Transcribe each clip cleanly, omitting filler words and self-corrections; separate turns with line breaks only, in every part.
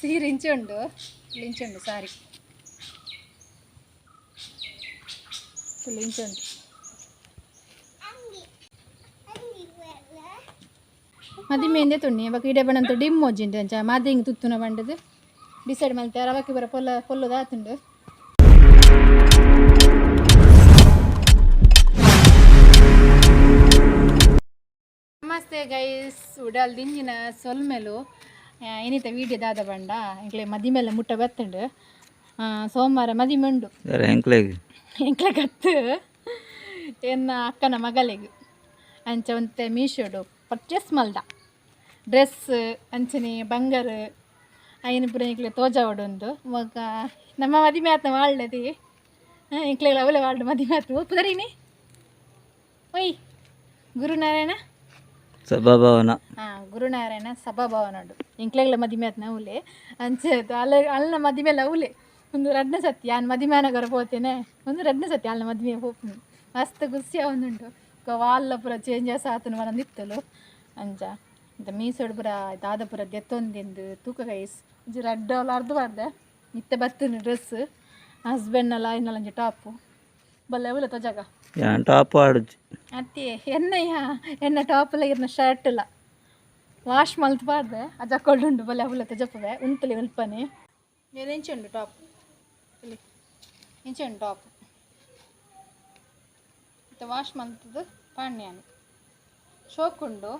ಸೀರೆ ಇಂಚುಂಡು ಸಾರಿ ಫುಲ್ ಇಂಚುಂಡು ಮದಿ ಮೇಂದೆ ತುಣ್ಣಿ ಅವಾಗ ಇಡೆ ಬಣ್ಣಂತ ಡಿಮ್ ಮೋಜಿಂಡು ಅಂಚ ಮಾದಿ ಹಿಂಗೆ ತುತ್ತುನ ಬಂಡದು ಡಿಸೈಡ್ ಮಲ್ತೆ ರವಕ್ಕೆ ಬರ ಪೊಲ್ಲದ ಆತುಂಡು ನಮಸ್ತೆ ಗೈಸ್ ಉಡಲ್ ದಿಂಜಿನ ಸೊಲ್ಮೆಲು ಏನಿತ ವೀಡಿಯೋ ದಾದ ಬಂಡ ಎಂಕ್ಲೆ ಮದಿ ಮೇಲೆ ಮುಟ್ಟ ಬತ್ತುಂಡು ಸೋಮವಾರ ಮದಿ ಮುಂಡು ಎಂಕ್ಲೆ ಕತ್ತು ಎನ್ನ ಅಕ್ಕನ ಮಗಲಿಗೆ ಅಂಚ ಒಂತೆ ಮೀಶೋಡು ಪರ್ಚೇಸ್ ಮಲ್ದ ಡ್ರೆಸ್ ಅಂಚನೆ ಬಂಗಾರ ಐನು ಪುರ ಎಂಕ್ಲೆ ತೋಜ ಉಂಡು ಮಗ ನಮ್ಮ ಮದಿಮೆ ಆತ ವಾಳ್ದದಿ ಎಂಕ್ಲೆ ಅವಳೆ ವಾಳ್ದು ಮದಿಮೆ ಆತು ಪುದರಿನಿ ಒಯ್ ಗುರುನಾರಾಯಣ
ಸಭಾಭವನ
ಗುರುನಾರಾಯಣ ಸಭಾಭವನ ಉಂಡು ಎಂಕ್ಲೆಗ್ಲ ಮದಿಮೆ ಆತ ನವುಲೆ ಅಂಚೆದು ಅಲ್ಲ ಮದಿಮೆಲ್ಲ ಅವಲೆ ಒಂದು ರಡ್ನ ಸತಿ ನಾನು ಮದಿಮೆನಗರ ಹೋತೇನೆ ಒಂದು ರಡ್ನ ಸತಿ ಅಲ್ಲ ಮದಿಮೆ ಹೋಗ್ತೀನಿ ಮಸ್ತ್ ಖುಷಿ ಅವನುಂಟು ವಾಲ್ಲ ಪುರ ಚೇಂಜಸ್ ಆತನು ಒಂದಿತ್ತಲು ಅಂಚ ಅಂತ ಮೀಸೋಡು ಪುರ ದಾದ ಪುರ ದೆತ್ತೊಂದಿಂದು ತೂಕ ಕೈಸ್ ಒಂಚೂರು ರಡ್ಡ ಅರ್ಧ ಬಾರ್ದೆ ಇತ್ತೆ ಬತ್ತನು ಡ್ರೆಸ್ ಹಸ್ಬೆಂಡ್ನಲ್ಲ ಇನ್ನಲ್ಲ ಟಾಪು ಬಲ್ಲ ಅವಲ ತೊಜಾಗ
ಟಾಪ್ ಆಡುಜಿ
ಅತ್ತೆ ಎನ್ನ ಟಾಪಲ್ಲ ಇರ್ನ ಶರ್ಟ್ ಇಲ್ಲ ವಾಶ್ ಮಲ್ತ್ ಬಾರ್ದೆ ಅಜಕ್ಕೊಳ್ಳುಂಡು ಬಲ್ಲ ಅವಲ ತೊಜಪ್ಪವೆ ಉಂತಲಿ ಉಲ್ಪನೆ ಎಂಚುಂಡು ಟಾಪ್ ಇಲ್ಲಿ ಎಂಚುಂಡು ಟಾಪ್ ಮತ್ತು ವಾಶ್ ಮಲ್ತದು ಪಾಣ್ಯಾನು ಶೋಕುಂಡು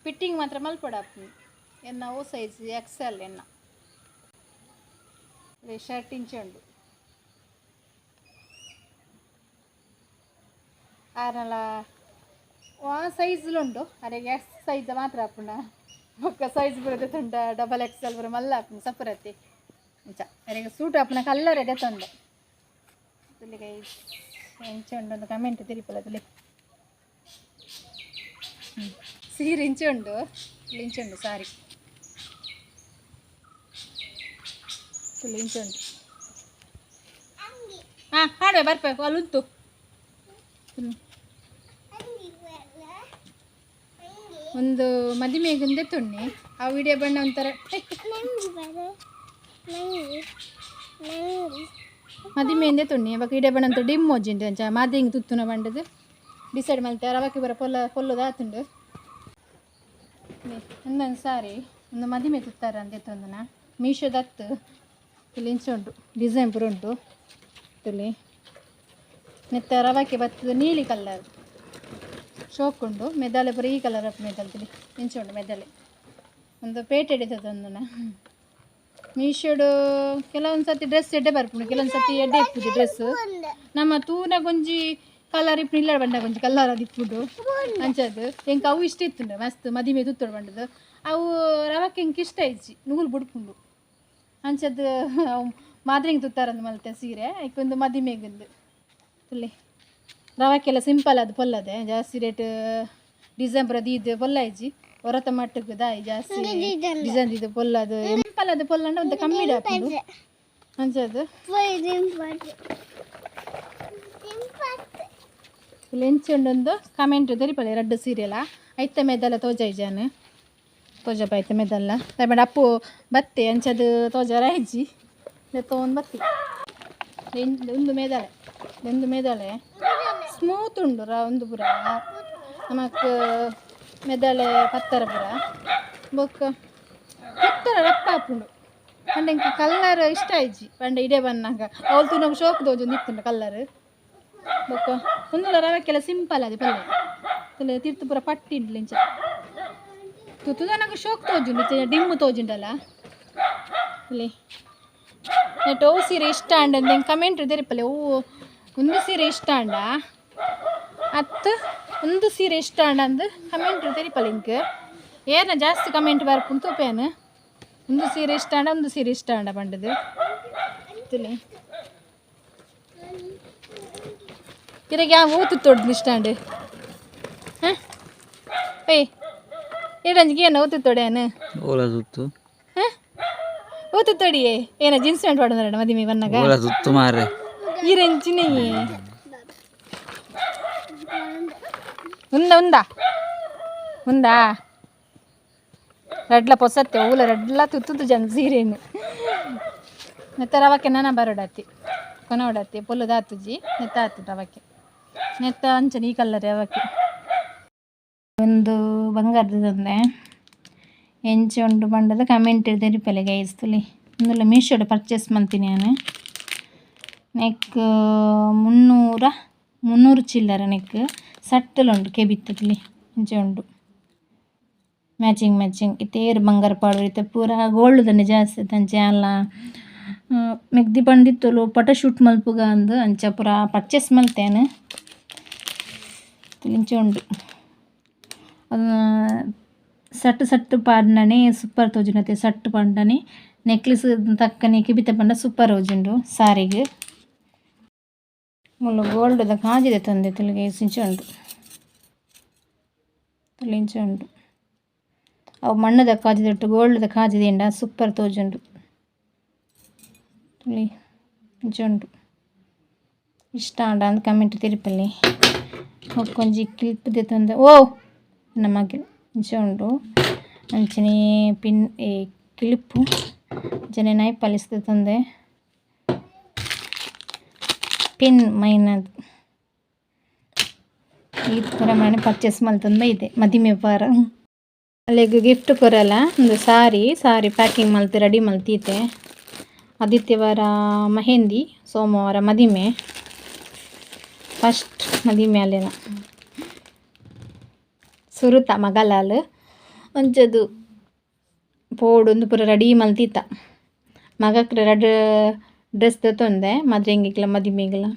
ಫಿಟ್ಟಿಂಗ್ ಮಾತ್ರ ಮಲ್ಪಡಾಪು ಎನ್ನ ಓ ಸೈಜ್ XL ಎನ್ನ ಶರ್ಟ್ ಇಂಚುಂಡು ಆರಲ್ಲ ಆ ಸೈಜ್ಲುಂಡು ಅರೆಗೆ ಎಸ್ ಸೈಜ್ ಮಾತ್ರ ಹಾಪುಂಡ ಒಕ್ಕ ಸೈಜ್ ಬರೋದು ತುಂಡ XXL ಬರೋ ಮಲ್ಲ ಹಾಪುಂಡು ಸಪುರತಿ ಇಂಚ ಅರೆಗೆ ಸೂಟ್ ಹಾಪುನ ಕಲ್ಲರ್ ಎಡೆ ತೊಂದೆ ತುಲಿಗೆ ಇಂಚುಂಡು ಒಂದು ಕಮೆಂಟ್ ತಿರುಪಲದಲ್ಲಿ ಸೀರೆ ಇಂಚುಂಡು ಇಂಚುಂಡು ಸಾರಿ ಫುಲ್ ಇಂಚುಂಡು ಹಾಡುವೆ ಬರ್ಬೇಕು ಅಲ್ಲಿ ಉಂಟು ಒಂದು ಮದಿಮೆಗುಂದೆ ತುಣ್ಣಿ ಆ ವಿಡಿಯೋ ಬಣ್ಣ ಒಂಥರ ಮದಿಮೆಂದೆ ತುಣ್ಣಿ ಅವಾಗ ಇಡೆ ಬಣ್ಣ ಅಂತ ಡಿಮ್ ಮೋಜಿಂಡು ಅಂಚ ಮಾದಿ ಹಿಂಗೆ ತುತ್ತುನ ಬಂಡದು ಡಿಸೈಡ್ ಮಲ್ತೆ ರವಕ್ಕೆ ಬರ ಪೊಲ್ಲದ ಆತುಂಡು ಒಂದೊಂದು ಸಾರಿ ಒಂದು ಮದಿಮೆ ತುತ್ತಾರೆ ಅಂತ ಎತ್ತೊಂದನ ಮೀಶೋದತ್ತು ಇಲ್ಲಿ ಇಂಚುಂಟು ಡಿಸೈನ್ ಪುರ ಉಂಟು ಇಲ್ಲಿ ನೆತ್ತ ರವಕ್ಕೆ ಬರ್ತದೆ ನೀಲಿ ಕಲರ್ ಶೋಕುಂಡು ಮೆದಲೆ ಪುರ ಈ ಕಲರ್ ಅಪ್ ಮೆದಲ್ತಿಲಿ ಇಂಚುಂಡು ಮೆದಲೆ ಒಂದು ಪೇಟೆ ಹಿಡಿತದೊಂದನ ಮೀಶೋಡು ಕೆಲವೊಂದು ಸರ್ತಿ ಡ್ರೆಸ್ ಎಡ್ಡೆ ಬರ್ಪುಂಡು ಕೆಲವೊಂದು ಸರ್ತಿ ಎಡ್ಡೆ ಇಪ್ಪುದು ಡ್ರೆಸ್ ನಮ್ಮ ತೂನ ಗೊಂಜಿ ಕಲರ್ ಇಪ್ಪು ಇಲ್ಲ ಬಂಡ ಗೊಂಜಿ ಕಲರ್ ಅದು ಇಪ್ಪುಡು ಅಂಚದು ಎಂಕ ಅವು ಇಷ್ಟ ಇತ್ತುಂಡು ಮಸ್ತ್ ಮದಿಮೆ ತುತ್ತೋಡು ಬಂಡದು ಅವು ರವಕ್ಕೆ ಎಂಕ ಇಷ್ಟ ಇಜ್ಜಿ ನೂಲು ಬುಡ್ಪುಂಡು ಅಂಚದು ಮಾದ್ರೆಂಗೆ ತುತ್ತಾರಂದು ಮಲ್ತೆ ಸೀರೆ ಒಂದು ಮದಿಮೆಗೊಂದು ಇಲ್ಲಿ ರವಕ್ಕೆಲ್ಲ ಸಿಂಪಲ್ ಅದು ಪೊಲ್ಲದೆ ಜಾಸ್ತಿ ರೇಟ್ ಡಿಸೈನ್ ಪುರ ದೀದು ಪೊಲ್ಲ ಇಜ್ಜಿ ಹೊರತ ಮಟ್ಟಕ್ಕೆ ದಾಯಿ ಜಾಸ್ತಿ ಡಿಸೈನ್ ಇದು ಪೊಲ್ಲದು ಸಿಂಪಲ್ ಅದು ಪೊಲ್ಲಂಡ ಒಂದು ಕಮ್ಮಿ ಹಾಕೊಂಡು ಅಂಚದು ಇಲ್ಲಿ ಎಂಚುಂಡೊಂದು ಕಮೆಂಟ್ ತೆರಿಪಲ್ಲ ಎರಡು ಸೀರೆಲ್ಲ ಐತ ಮೇದಲ್ಲ ತೋಜ ಇಜಾನು ತೋಜಪ್ಪ ಐತ ಮೇದಲ್ಲ ತಗೊಂಡು ಅಪ್ಪು ಬತ್ತೆ ಅಂಚದು ತೋಜ ರೈಜಿ ತೊಗೊಂಡು ಬತ್ತಿ ಒಂದು ಮೇದಳೆ ಸ್ಮೂತ್ ಉಂಡು ಒಂದು ಪುರ ನಮಕ್ ಮೆದಳೆ ಪತ್ತರ ಪುರ ಬೊಕ್ಕ ಪತ್ತರ ರಪ್ಪ ಹಾಪುಂಡು ಪಂಡ ಕಲ್ಲರ್ ಇಷ್ಟ ಆಯ್ಜಿ ಪಂಡ ಇಡೆ ಬನ್ನಾಗ ಅವಳು ನಮ್ಗೆ ಶೋಕ್ ದೋಜೊಂದು ಇತ್ತುಂಡು ಕಲ್ಲರ್ ಬೊಕ್ಕ ಒಂದು ರವಕ್ಕೆಲ್ಲ ಸಿಂಪಲ್ ಅದು ಪಲ್ಲೆ ತಿರ್ತು ಪುರ ಪಟ್ಟಿಂಡ್ಲು ಇಂಚ ತುತ್ತುದ ನಂಗೆ ಶೋಕ್ ತೋಜುಂಡು ಡಿಮ್ಮು ತೋಜುಂಡಲ್ಲ ಇಲ್ಲಿ ನೆಟ್ ಓ ಸೀರೆ ಇಷ್ಟ ಅಂಡ ನಂಗೆ ಕಮೆಂಟ್ ತೆರಿಪಲ್ಲೆ ಓ ಒಂದು ಸೀರೆ ಇಷ್ಟ ಅಂಡ ಅತ್ತು ಒಂದು ಸೀರೆ ಇಷ್ಟ ಅಂಡ ಅಂದು ಕಮೆಂಟ್ ತೆರಿಪಲ್ಲ ಇಂಕ್ ಏನ ಜಾಸ್ತಿ ಕಮೆಂಟ್ ಬರ್ಪುಂಡು ತೂಪೇನು ಒಂದು ಸೀರೆ ಇಷ್ಟ ಅಂಡ ಪಂಡದು ತಿಳಿ ಇರಗೆ ಯಾವ ಓದುತ್ತೋಡು ಇಷ್ಟ ಅಂಡು ಹಾಂ ಏಯ್ ಏಡಂಜಿಗೆ ಏನು ಓದುತ್ತೋಡೇನು
ಓಲದುತ್ತು
ಹಾಂ ಓದುತ್ತೋಡಿಯೇ ಏನ ಜೀನ್ಸ್ ಪ್ಯಾಂಟ್ ಹೊಡೆದ ಮದಿಮೆ ಬನ್ನಾಗ
ಓಲದುತ್ತು ಮಾರೆ
ಈರೆಂಚಿನೇ ఉందా రెడ్ల పొసತ್ತೆ ఊల రెడ్ల ತುತ್ತುದು ಜನ ಸೀರೆನು ನೆತ್ತ ರವಕ್ಕೆ ನನ ಬರೋಡತ್ತಿ ಕೊನೋಡತ್ತಿ ಪುಲ್ಲು ದಾತುಜಿ ನೆತ್ತ ಆತು ರವಕ್ಕೆ ನೆತ್ತ ಅಂಚನೆ ಈ ಕಲ್ಲರ್ ರವಕ್ಕೆ ಒಂದು ಬಂಗಾರದಂದೆ ಎಂಚ ಉಂಟು ಬಂಡದ ಕಮೆಂಟ್ ತೆರಿಪಲೆ ಗೈಸ್ತುಲಿ ಇಂದುಲ ಮೀಶೋಡು ಪರ್ಚೇಸ್ ಮಾಡ್ತೀನಿ ನಾನು ನೆಕ್ 300 ಚಿಲ್ಲರ ನೆಕ್ ಸಟ್ಟಲುಂಟು ಕೆಬಿತ್ತಲಿ ಇಂಚೆ ಉಂಟು ಮ್ಯಾಚಿಂಗ್ ಇತ್ತೇರು ಬಂಗಾರ ಪಾಡು ಇತ್ತೆ ಪೂರ ಗೋಲ್ಡ್ ದನೆ ಜಾಸ್ತಿ ತಂಚೆ ಅಲ್ಲ ಮೆಗ್ದಿ ಪಂಡಿತ್ತಲು ಫೋಟೋಶೂಟ್ ಮಲ್ಪುಗ ಅಂದು ಅಂಚ ಪೂರ ಪರ್ಚೇಸ್ ಮಲ್ತೇನೆ ಇಂಚೆ ಉಂಟು ಸಟ್ಟು ಪಾಡ್ನನೆ ಸೂಪರ್ ತೋಜುನತೆ ಸಟ್ಟು ಪಂಡನೆ ನೆಕ್ಲೆಸ್ ತಕ್ಕನೆ ಕಿಬಿತ ಪಂಡ ಸೂಪರ್ ಓಜುಂಡು ಸಾರಿಗೆ ಮುಳ್ಳು ಗೋಲ್ಡ್ದ ಕಾಜಿದೆ ತಂದೆ ತುಲಿಗೆ ಇಂಚೆ ಉಂಟು ತುಲಿಂಚೆ ಉಂಟು ಅವು ಮಣ್ಣದ ಕಾಜಿದೊಟ್ಟು ಗೋಲ್ಡ್ದ ಕಾಜಿದೆ ಎಂಡ ಸೂಪರ್ ತೋಜುಂಡು ತುಳಿ ಇಂಚೆ ಉಂಟು ಇಷ್ಟ ಅಂಡ ಅಂದ್ ಕಮೆಂಟ್ ತಿರುಪಲ್ಲಿ ಕೊಂಚಿ ಕ್ಲಿಪ್ದೆ ತಂದೆ ಓ ನಮಗೆ ಇಂಚೆ ಉಂಟು ಅಂಚನೆ ಪಿನ್ ಕ್ಲಿಪ್ಪು ಜನ ನೈ ಪಲಿಸ್ದೆ ತಂದೆ ಪಿನ್ ಮೈನದು ಈ ಪ್ರಮಾಣ ಪರ್ಚೇಸ್ ಮಲ್ತಂದು ಇದೆ ಮದಿಮೆ ಪಾರ ಅಲ್ಲಿಗೆ ಗಿಫ್ಟ್ ಕೊರಲ್ಲ ಒಂದು ಸಾರಿ ಪ್ಯಾಕಿಂಗ್ ಮಲ್ತು ರೆಡಿ ಮಲ್ತೀತೆ ಆದಿತ್ಯವಾರ ಮೆಹಂದಿ ಸೋಮವಾರ ಮದಿಮೆ ಫಸ್ಟ್ ಮದಿಮೆ ಅಲ್ಲೇನ ಸುರುತ ಮಗಲಾಲ್ ಒಂಚದು ಪೋಡೊಂದು ಪೂರ ರೆಡಿ ಮಲ್ತೀತ ಮಗಕ್ಕೆ ರೆಡ್ ಡ್ರೆಸ್ ತೊಂದೆ ಮದ್ರೆಂಗಿಕ್ಲ ಮದಿಮೆಗೆಲ್ಲ